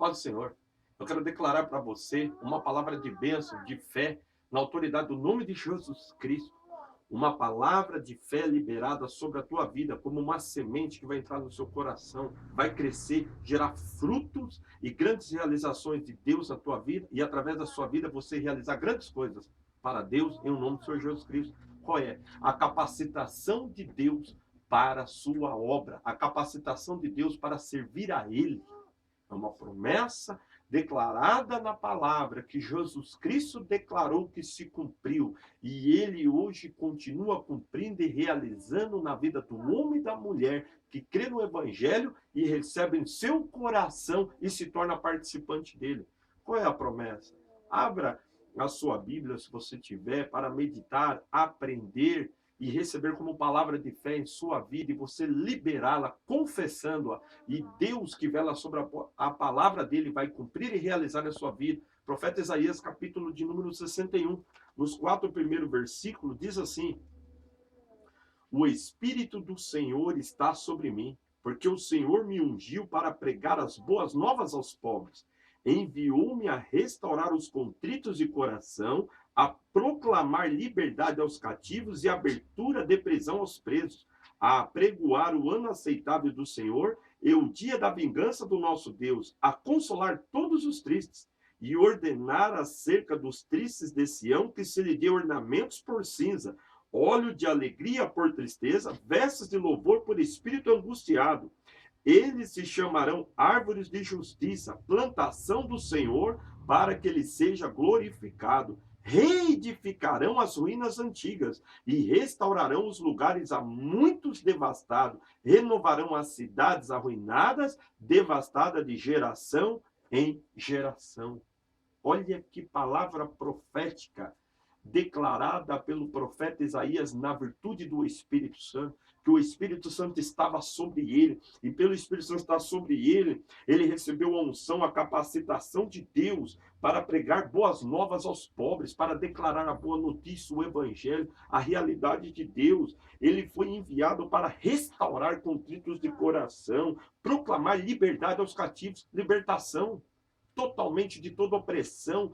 paz do Senhor. Eu quero declarar para você uma palavra de bênção, de fé, na autoridade do nome de Jesus Cristo. Uma palavra de fé liberada sobre a tua vida, como uma semente que vai entrar no seu coração, vai crescer, gerar frutos e grandes realizações de Deus na tua vida, e através da sua vida você realizar grandes coisas para Deus, em nome do Senhor Jesus Cristo. Qual é? A capacitação de Deus para a sua obra, a capacitação de Deus para servir a Ele. É uma promessa declarada na palavra que Jesus Cristo declarou que se cumpriu. E ele hoje continua cumprindo e realizando na vida do homem e da mulher que crê no Evangelho e recebe em seu coração e se torna participante dele. Qual é a promessa? Abra a sua Bíblia, se você tiver, para meditar, aprender e receber como palavra de fé em sua vida e você liberá-la, confessando-a. E Deus que vela sobre a palavra dele vai cumprir e realizar na sua vida. Profeta Isaías, capítulo de número 61, nos 4 primeiros versículos, diz assim: o Espírito do Senhor está sobre mim, porque o Senhor me ungiu para pregar as boas novas aos pobres. Enviou-me a restaurar os contritos de coração, a proclamar liberdade aos cativos e abertura de prisão aos presos, a apregoar o ano aceitável do Senhor e o dia da vingança do nosso Deus, a consolar todos os tristes e ordenar acerca dos tristes de Sião que se lhe dê ornamentos por cinza, óleo de alegria por tristeza, vestes de louvor por espírito angustiado. Eles se chamarão árvores de justiça, plantação do Senhor, para que ele seja glorificado. Reedificarão as ruínas antigas e restaurarão os lugares há muitos devastados. Renovarão as cidades arruinadas, devastadas de geração em geração. Olha que palavra profética declarada pelo profeta Isaías na virtude do Espírito Santo, que o Espírito Santo estava sobre ele, e pelo Espírito Santo estar sobre ele, ele recebeu a unção, a capacitação de Deus para pregar boas novas aos pobres, para declarar a boa notícia, o Evangelho, a realidade de Deus. Ele foi enviado para restaurar contritos de coração, proclamar liberdade aos cativos, libertação totalmente de toda opressão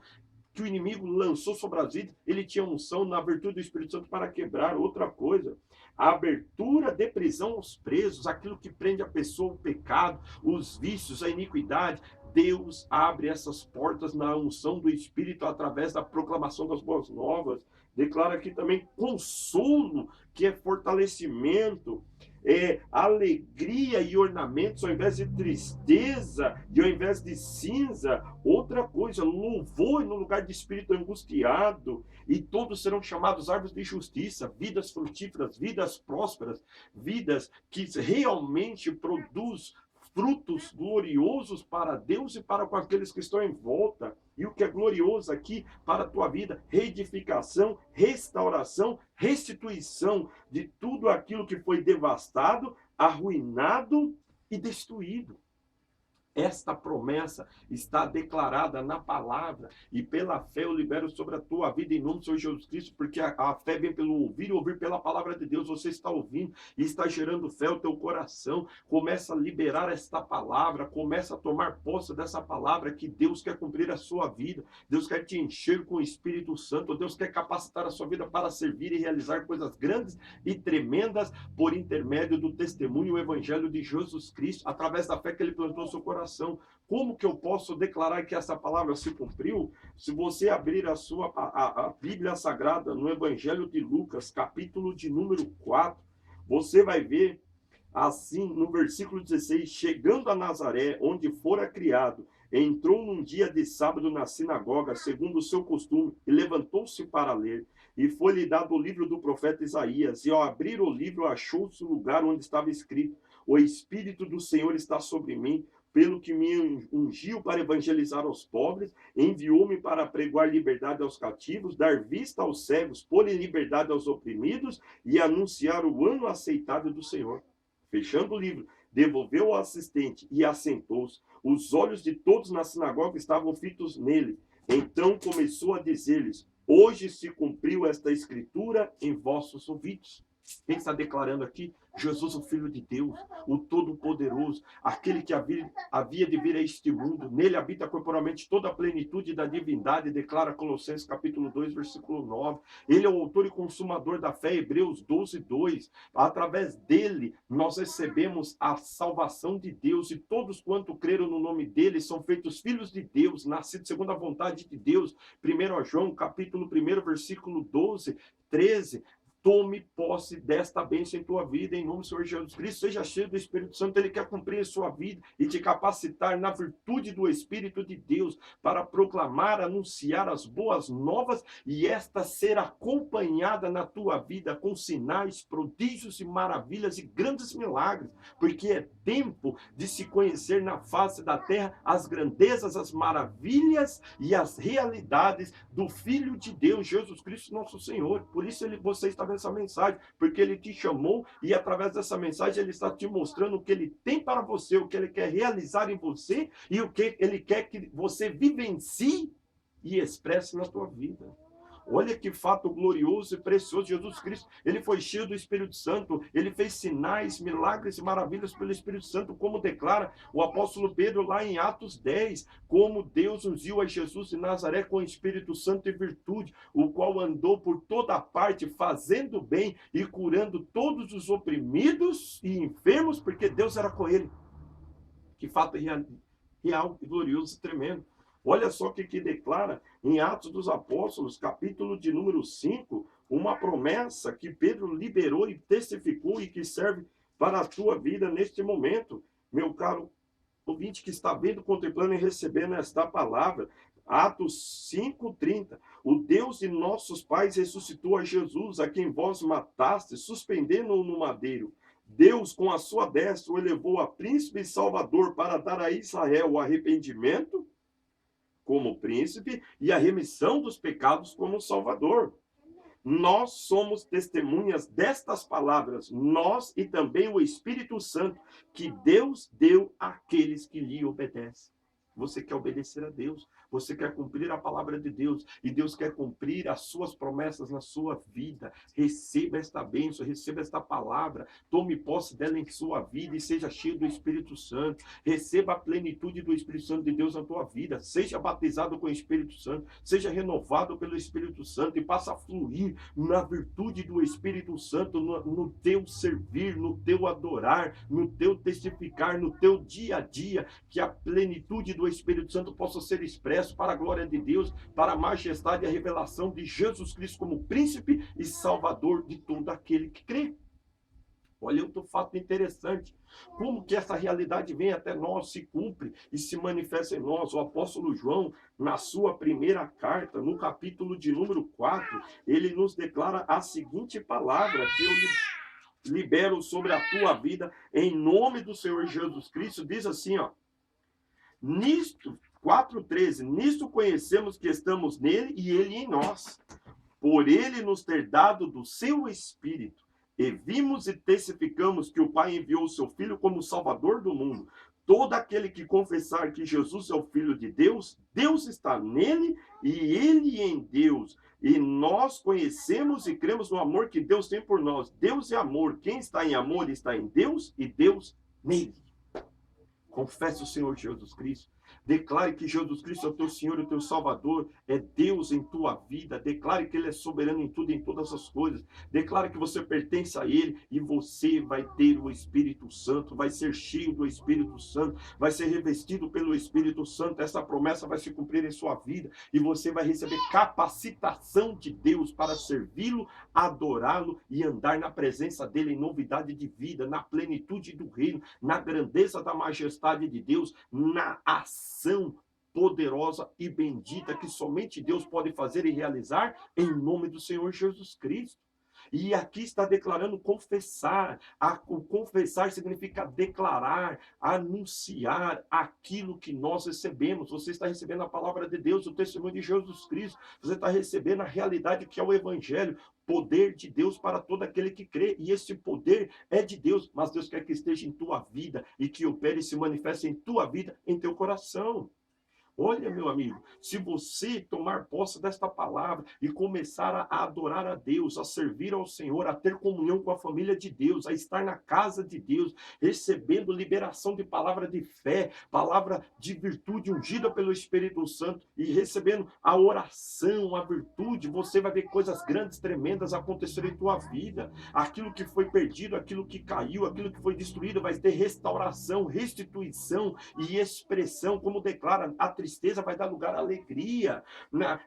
que o inimigo lançou sobre as vidas. Ele tinha unção na virtude do Espírito Santo para quebrar. Outra coisa, a abertura de prisão aos presos, aquilo que prende a pessoa, o pecado, os vícios, a iniquidade. Deus abre essas portas na unção do Espírito através da proclamação das boas novas. Declara aqui também consolo, que é fortalecimento, alegria e ornamentos ao invés de tristeza e ao invés de cinza. Outra coisa, louvor no lugar de espírito angustiado. E todos serão chamados árvores de justiça, vidas frutíferas, vidas prósperas, vidas que realmente produzem frutos gloriosos para Deus e para com aqueles que estão em volta. E o que é glorioso aqui para a tua vida? Reedificação, restauração, restituição de tudo aquilo que foi devastado, arruinado e destruído. Esta promessa está declarada na palavra, e pela fé eu libero sobre a tua vida em nome do Senhor Jesus Cristo, porque a fé vem pelo ouvir e ouvir pela palavra de Deus. Você está ouvindo e está gerando fé ao teu coração. Começa a liberar esta palavra, começa a tomar posse dessa palavra que Deus quer cumprir a sua vida. Deus quer te encher com o Espírito Santo. Deus quer capacitar a sua vida para servir e realizar coisas grandes e tremendas por intermédio do testemunho e o evangelho de Jesus Cristo, através da fé que ele plantou no seu coração. Como que eu posso declarar que essa palavra se cumpriu? Se você abrir a Bíblia Sagrada no Evangelho de Lucas, capítulo de número 4, você vai ver assim no versículo 16: chegando a Nazaré, onde fora criado, entrou num dia de sábado na sinagoga, segundo o seu costume, e levantou-se para ler. E foi-lhe dado o livro do profeta Isaías, e ao abrir o livro achou-se o lugar onde estava escrito: o Espírito do Senhor está sobre mim, pelo que me ungiu para evangelizar aos pobres, enviou-me para pregoar liberdade aos cativos, dar vista aos cegos, pôr em liberdade aos oprimidos e anunciar o ano aceitável do Senhor. Fechando o livro, devolveu ao assistente e assentou-se. Os olhos de todos na sinagoga estavam fitos nele. Então começou a dizer-lhes: hoje se cumpriu esta escritura em vossos ouvidos. Quem está declarando aqui? Jesus, o Filho de Deus, o Todo-Poderoso, aquele que havia de vir a este mundo. Nele habita corporalmente toda a plenitude da divindade, declara Colossenses capítulo 2, versículo 9. Ele é o autor e consumador da fé, Hebreus 12, 2. Através dele, nós recebemos a salvação de Deus, e todos quanto creram no nome dele são feitos filhos de Deus, nascidos segundo a vontade de Deus. 1 João, capítulo 1, versículo 12, 13. Tome posse desta bênção em tua vida, em nome do Senhor Jesus Cristo. Seja cheio do Espírito Santo. Ele quer cumprir a sua vida e te capacitar na virtude do Espírito de Deus para proclamar, anunciar as boas novas, e esta ser acompanhada na tua vida com sinais, prodígios e maravilhas e grandes milagres, porque é tempo de se conhecer na face da terra as grandezas, as maravilhas e as realidades do Filho de Deus, Jesus Cristo, nosso Senhor. Por isso você está vendo essa mensagem, porque ele te chamou, e através dessa mensagem ele está te mostrando o que ele tem para você, o que ele quer realizar em você e o que ele quer que você vivencie e expresse na tua vida. Olha que fato glorioso e precioso. Jesus Cristo, ele foi cheio do Espírito Santo, ele fez sinais, milagres e maravilhas pelo Espírito Santo, como declara o apóstolo Pedro lá em Atos 10, como Deus ungiu a Jesus de Nazaré com o Espírito Santo e virtude, o qual andou por toda parte fazendo bem e curando todos os oprimidos e enfermos, porque Deus era com ele. Que fato real e glorioso e tremendo. Olha só o que declara em Atos dos Apóstolos, capítulo de número 5, uma promessa que Pedro liberou e testificou e que serve para a tua vida neste momento. Meu caro ouvinte que está vendo, contemplando e recebendo esta palavra, Atos 5:30. O Deus de nossos pais ressuscitou a Jesus, a quem vós mataste, suspendendo-o no madeiro. Deus, com a sua destra, o elevou a príncipe e salvador para dar a Israel o arrependimento como príncipe e a remissão dos pecados como salvador. Nós somos testemunhas destas palavras, nós e também o Espírito Santo, que Deus deu àqueles que lhe obedecem. Você quer obedecer a Deus, você quer cumprir a palavra de Deus, e Deus quer cumprir as suas promessas na sua vida. Receba esta bênção, receba esta palavra, tome posse dela em sua vida e seja cheio do Espírito Santo. Receba a plenitude do Espírito Santo de Deus na tua vida, seja batizado com o Espírito Santo, seja renovado pelo Espírito Santo e passa a fluir na virtude do Espírito Santo, no teu servir, no teu adorar, no teu testificar, no teu dia a dia, que a plenitude do Espírito Santo possa ser expresso para a glória de Deus, para a majestade e a revelação de Jesus Cristo como príncipe e salvador de todo aquele que crê. Olha outro fato interessante, como que essa realidade vem até nós, se cumpre e se manifesta em nós. O apóstolo João, na sua primeira carta, no capítulo de número 4, ele nos declara a seguinte palavra, que eu libero sobre a tua vida, em nome do Senhor Jesus Cristo, diz assim, ó: nisto, 4:13, nisto conhecemos que estamos nele e ele em nós, por ele nos ter dado do seu Espírito, e vimos e testificamos que o Pai enviou o seu Filho como Salvador do mundo. Todo aquele que confessar que Jesus é o Filho de Deus, Deus está nele e ele em Deus. E nós conhecemos e cremos no amor que Deus tem por nós. Deus é amor. Quem está em amor está em Deus e Deus nele. Confesse o Senhor Jesus Cristo. Declare que Jesus Cristo é o teu Senhor e o teu Salvador, é Deus em tua vida. Declare que Ele é soberano em tudo e em todas as coisas. Declare que você pertence a Ele e você vai ter o Espírito Santo, vai ser cheio do Espírito Santo, vai ser revestido pelo Espírito Santo. Essa promessa vai se cumprir em sua vida e você vai receber capacitação de Deus para servi-lo, adorá-lo e andar na presença dEle em novidade de vida, na plenitude do reino, na grandeza da majestade de Deus, na ação poderosa e bendita que somente Deus pode fazer e realizar em nome do Senhor Jesus Cristo. E aqui está declarando confessar. O confessar significa declarar, anunciar aquilo que nós recebemos. Você está recebendo a palavra de Deus, o testemunho de Jesus Cristo. Você está recebendo a realidade que é o Evangelho. Poder de Deus para todo aquele que crê. E esse poder é de Deus, mas Deus quer que esteja em tua vida e que opere e se manifeste em tua vida, em teu coração. Olha, meu amigo, se você tomar posse desta palavra e começar a adorar a Deus, a servir ao Senhor, a ter comunhão com a família de Deus, a estar na casa de Deus, recebendo liberação de palavra de fé, palavra de virtude ungida pelo Espírito Santo e recebendo a oração, a virtude, você vai ver coisas grandes, tremendas acontecerem em tua vida. Aquilo que foi perdido, aquilo que caiu, aquilo que foi destruído, vai ter restauração, restituição e expressão, como declara a tristeza vai dar lugar à alegria,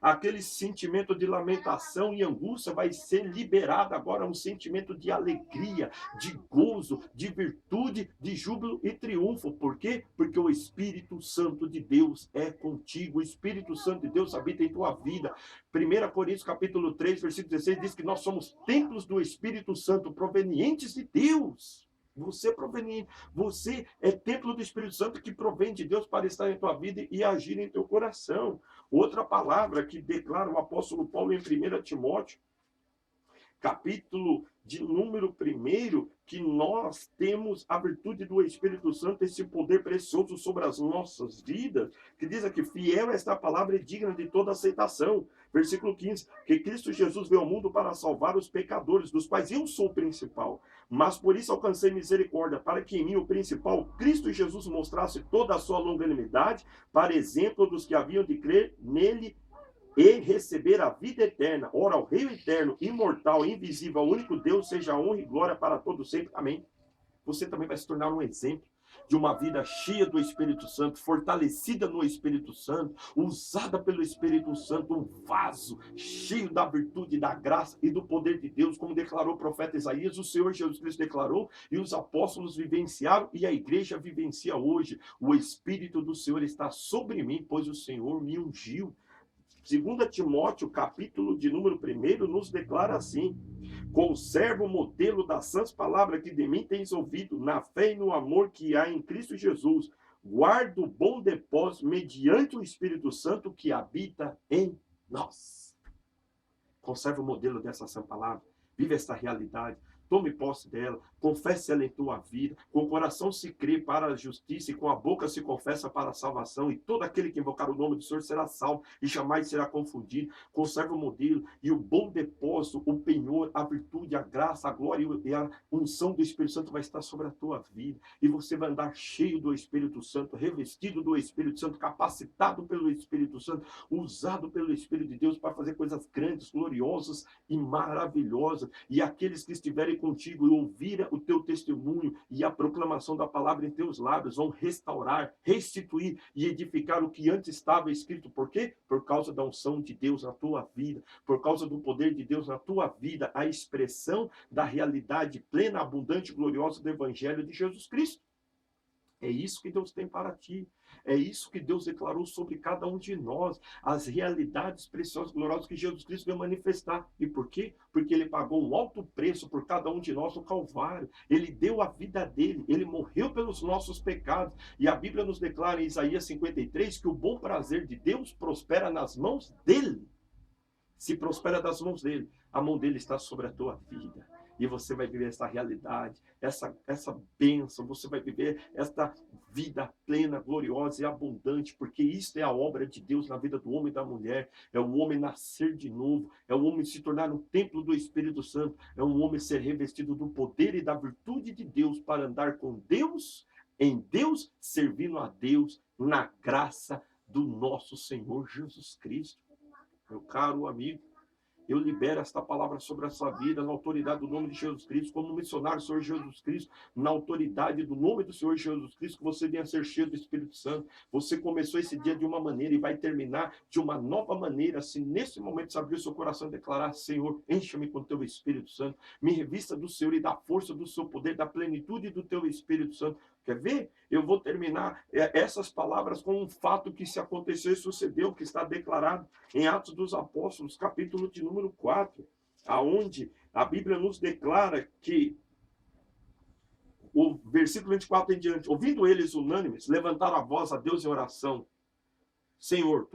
aquele sentimento de lamentação e angústia vai ser liberado agora, um sentimento de alegria, de gozo, de virtude, de júbilo e triunfo. Por quê? Porque o Espírito Santo de Deus é contigo, o Espírito Santo de Deus habita em tua vida. 1 Coríntios capítulo 3, versículo 16 diz que nós somos templos do Espírito Santo provenientes de Deus. Você é proveniente, você é templo do Espírito Santo que provém de Deus para estar em tua vida e agir em teu coração. Outra palavra que declara o apóstolo Paulo em 1 Timóteo, capítulo de número 1, que nós temos a virtude do Espírito Santo, esse poder precioso sobre as nossas vidas, que diz aqui, fiel esta palavra e digna de toda aceitação. Versículo 15, que Cristo Jesus veio ao mundo para salvar os pecadores, dos quais eu sou o principal. Mas por isso alcancei misericórdia, para que em mim, o principal, Cristo Jesus mostrasse toda a sua longanimidade, para exemplo dos que haviam de crer nele e receber a vida eterna. Ora, ao Rei eterno, imortal, invisível, ao único Deus, seja honra e glória para todos sempre. Amém. Você também vai se tornar um exemplo de uma vida cheia do Espírito Santo, fortalecida no Espírito Santo, usada pelo Espírito Santo, um vaso cheio da virtude, da graça e do poder de Deus, como declarou o profeta Isaías, o Senhor Jesus Cristo declarou, e os apóstolos vivenciaram, e a igreja vivencia hoje. O Espírito do Senhor está sobre mim, pois o Senhor me ungiu. 2 Timóteo, capítulo de número 1, nos declara assim: conserva o modelo das sãs palavras que de mim tens ouvido, na fé e no amor que há em Cristo Jesus. Guarda o bom depósito mediante o Espírito Santo que habita em nós. Conserva o modelo dessa sã palavra. Vive esta realidade. Tome posse dela, confesse ela em tua vida, com o coração se crê para a justiça e com a boca se confessa para a salvação, e todo aquele que invocar o nome do Senhor será salvo e jamais será confundido. Conserva o modelo e o bom depósito, o penhor, a virtude, a graça, a glória e a unção do Espírito Santo vai estar sobre a tua vida, e você vai andar cheio do Espírito Santo, revestido do Espírito Santo, capacitado pelo Espírito Santo, usado pelo Espírito de Deus para fazer coisas grandes, gloriosas e maravilhosas. E aqueles que estiverem contigo e ouvir o teu testemunho e a proclamação da palavra em teus lábios vão restaurar, restituir e edificar o que antes estava escrito. Por quê? Por causa da unção de Deus na tua vida, por causa do poder de Deus na tua vida, a expressão da realidade plena, abundante e gloriosa do Evangelho de Jesus Cristo. É isso que Deus tem para ti. É isso que Deus declarou sobre cada um de nós. As realidades preciosas, gloriosas que Jesus Cristo veio manifestar. E por quê? Porque Ele pagou um alto preço por cada um de nós no Calvário. Ele deu a vida dele. Ele morreu pelos nossos pecados. E a Bíblia nos declara em Isaías 53 que o bom prazer de Deus prospera nas mãos dele. Se prospera das mãos dele, a mão dele está sobre a tua vida. E você vai viver essa realidade, essa bênção, você vai viver esta vida plena, gloriosa e abundante, porque isto é a obra de Deus na vida do homem e da mulher. É o homem nascer de novo, é o homem se tornar um templo do Espírito Santo, é um homem ser revestido do poder e da virtude de Deus para andar com Deus, em Deus, servindo a Deus, na graça do nosso Senhor Jesus Cristo. Meu caro amigo, eu libero esta palavra sobre a sua vida, na autoridade do nome de Jesus Cristo, como missionário do Senhor Jesus Cristo, na autoridade do nome do Senhor Jesus Cristo, que você venha ser cheio do Espírito Santo. Você começou esse dia de uma maneira e vai terminar de uma nova maneira. Se nesse momento você abrir o seu coração e declarar: Senhor, encha-me com o teu Espírito Santo, me revista do Senhor e da força do seu poder, da plenitude do teu Espírito Santo. Quer ver? Eu vou terminar essas palavras com um fato que se aconteceu e sucedeu, que está declarado em Atos dos Apóstolos, capítulo de número 4, aonde a Bíblia nos declara que, o versículo 24 em diante, ouvindo eles unânimes, levantaram a voz a Deus em oração: Senhor,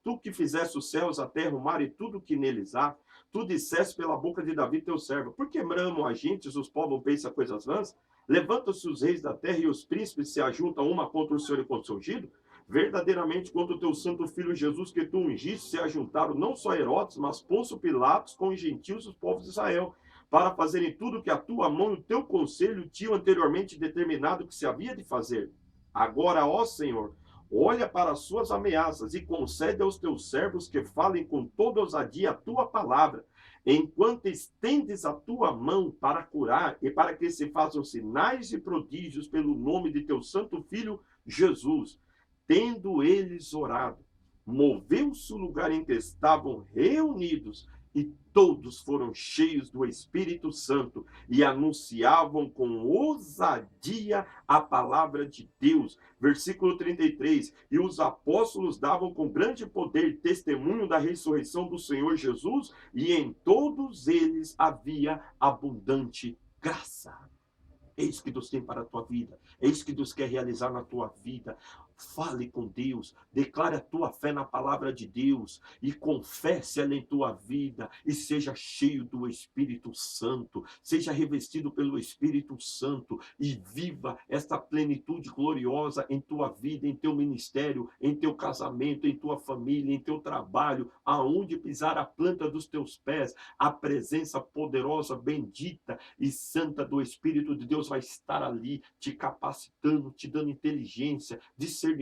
tu que fizeste os céus, a terra, o mar e tudo que neles há, tu disseste pela boca de Davi teu servo: por que bramam as gentes, os povos pensam coisas vãs? Levantam-se os reis da terra e os príncipes se ajuntam uma contra o Senhor e contra o seu ungido? verdadeiramente contra o teu santo filho Jesus, que tu ungiste, se ajuntaram não só Herodes, mas Pôncio Pilatos com os gentios e os povos de Israel, para fazerem tudo que a tua mão e o teu conselho tinham anteriormente determinado que se havia de fazer. Agora, ó Senhor, olha para as suas ameaças e concede aos teus servos que falem com toda ousadia a tua palavra, enquanto estendes a tua mão para curar e para que se façam sinais e prodígios pelo nome de teu santo filho Jesus. Tendo eles orado, moveu-se o lugar em que estavam reunidos e todos foram cheios do Espírito Santo e anunciavam com ousadia a palavra de Deus. Versículo 33. E os apóstolos davam com grande poder testemunho da ressurreição do Senhor Jesus, e em todos eles havia abundante graça. É isso que Deus tem para a tua vida. É isso que Deus quer realizar na tua vida. Fale com Deus, declare a tua fé na palavra de Deus e confesse ela em tua vida e seja cheio do Espírito Santo, seja revestido pelo Espírito Santo e viva esta plenitude gloriosa em tua vida, em teu ministério, em teu casamento, em tua família, em teu trabalho, aonde pisar a planta dos teus pés, a presença poderosa, bendita e santa do Espírito de Deus vai estar ali, te capacitando, te dando inteligência, discernimento,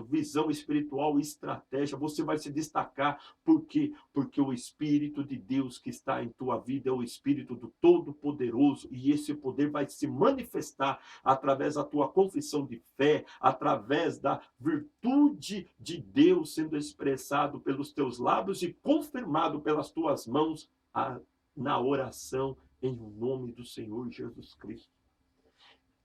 visão espiritual e estratégia. Você vai se destacar. Por quê? Porque o Espírito de Deus que está em tua vida é o Espírito do Todo-Poderoso, e esse poder vai se manifestar através da tua confissão de fé, através da virtude de Deus sendo expressado pelos teus lábios e confirmado pelas tuas mãos na oração em nome do Senhor Jesus Cristo.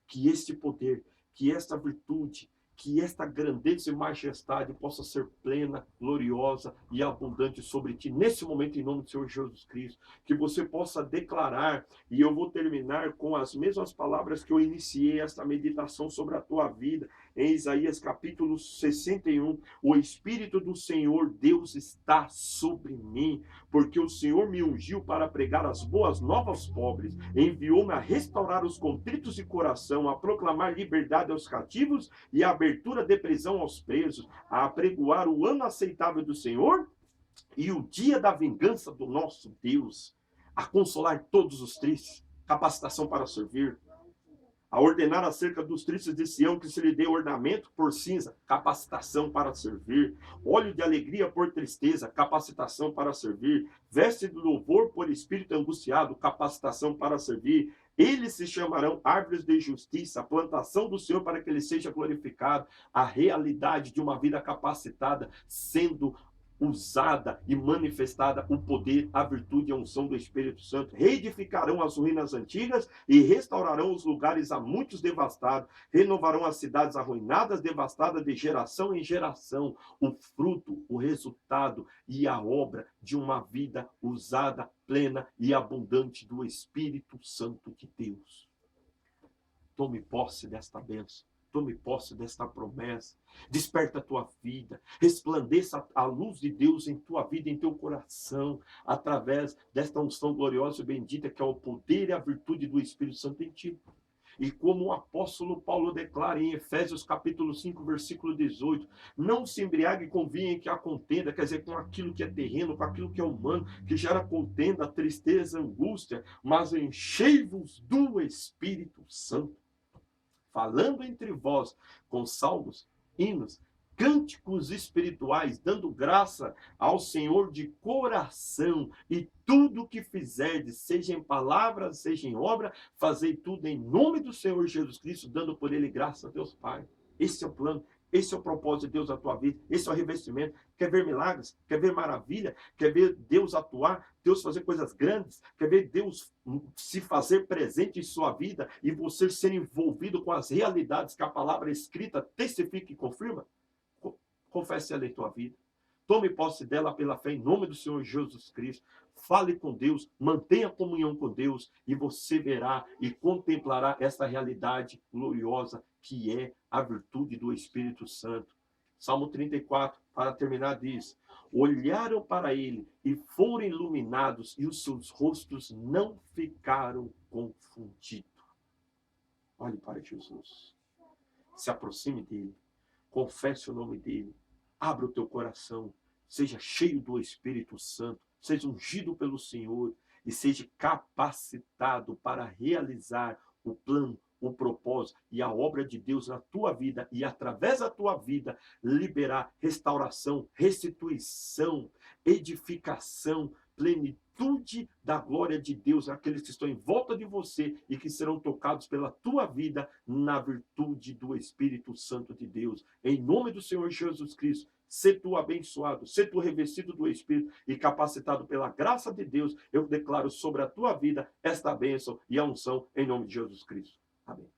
Que este poder, que esta virtude, que esta grandeza e majestade possa ser plena, gloriosa e abundante sobre ti, nesse momento, em nome do Senhor Jesus Cristo. Que você possa declarar, e eu vou terminar com as mesmas palavras que eu iniciei esta meditação sobre a tua vida, em Isaías capítulo 61, o Espírito do Senhor Deus está sobre mim, porque o Senhor me ungiu para pregar as boas novas aos pobres, enviou-me a restaurar os contritos de coração, a proclamar liberdade aos cativos e a abertura de prisão aos presos, a apregoar o ano aceitável do Senhor e o dia da vingança do nosso Deus, a consolar todos os tristes, capacitação para servir, a ordenar acerca dos tristes de Sião que se lhe dê ornamento por cinza, capacitação para servir, óleo de alegria por tristeza, capacitação para servir, veste de louvor por espírito angustiado, capacitação para servir. Eles se chamarão árvores de justiça, a plantação do Senhor para que ele seja glorificado. A realidade de uma vida capacitada, sendo usada e manifestada o poder, a virtude e a unção do Espírito Santo. Reedificarão as ruínas antigas e restaurarão os lugares há muitos devastados. Renovarão as cidades arruinadas, devastadas de geração em geração. O fruto, o resultado e a obra de uma vida usada, plena e abundante do Espírito Santo de Deus. Tome posse desta bênção. Tome posse desta promessa. Desperta a tua vida. Resplandeça a luz de Deus em tua vida, em teu coração, através desta unção gloriosa e bendita que é o poder e a virtude do Espírito Santo em ti. E como o apóstolo Paulo declara em Efésios capítulo 5, versículo 18, não se embriague com vinho que há contenda, quer dizer, com aquilo que é terreno, com aquilo que é humano, que gera contenda, tristeza, angústia, mas enchei-vos do Espírito Santo, falando entre vós com salmos, hinos, cânticos espirituais, dando graça ao Senhor de coração, e tudo o que fizerdes, seja em palavra, seja em obra, fazei tudo em nome do Senhor Jesus Cristo, dando por ele graça a Deus Pai. Esse é o plano, esse é o propósito de Deus na tua vida, esse é o revestimento. Quer ver milagres? Quer ver maravilha? Quer ver Deus atuar? Deus fazer coisas grandes? Quer ver Deus se fazer presente em sua vida e você ser envolvido com as realidades que a palavra escrita testifica e confirma? Confesse ela em tua vida. Tome posse dela pela fé em nome do Senhor Jesus Cristo. Fale com Deus, mantenha comunhão com Deus e você verá e contemplará essa realidade gloriosa que é a virtude do Espírito Santo. Salmo 34, para terminar, diz: olharam para ele e foram iluminados e os seus rostos não ficaram confundidos. Olhe para Jesus. Se aproxime dele. confesse o nome dele, abra o teu coração, seja cheio do Espírito Santo, seja ungido pelo Senhor e seja capacitado para realizar o plano, o propósito e a obra de Deus na tua vida e através da tua vida liberar restauração, restituição, edificação, plenitude da glória de Deus àqueles que estão em volta de você e que serão tocados pela tua vida na virtude do Espírito Santo de Deus. Em nome do Senhor Jesus Cristo, sê tu abençoado, sê tu revestido do Espírito e capacitado pela graça de Deus. Eu declaro sobre a tua vida esta bênção e a unção em nome de Jesus Cristo. Amém.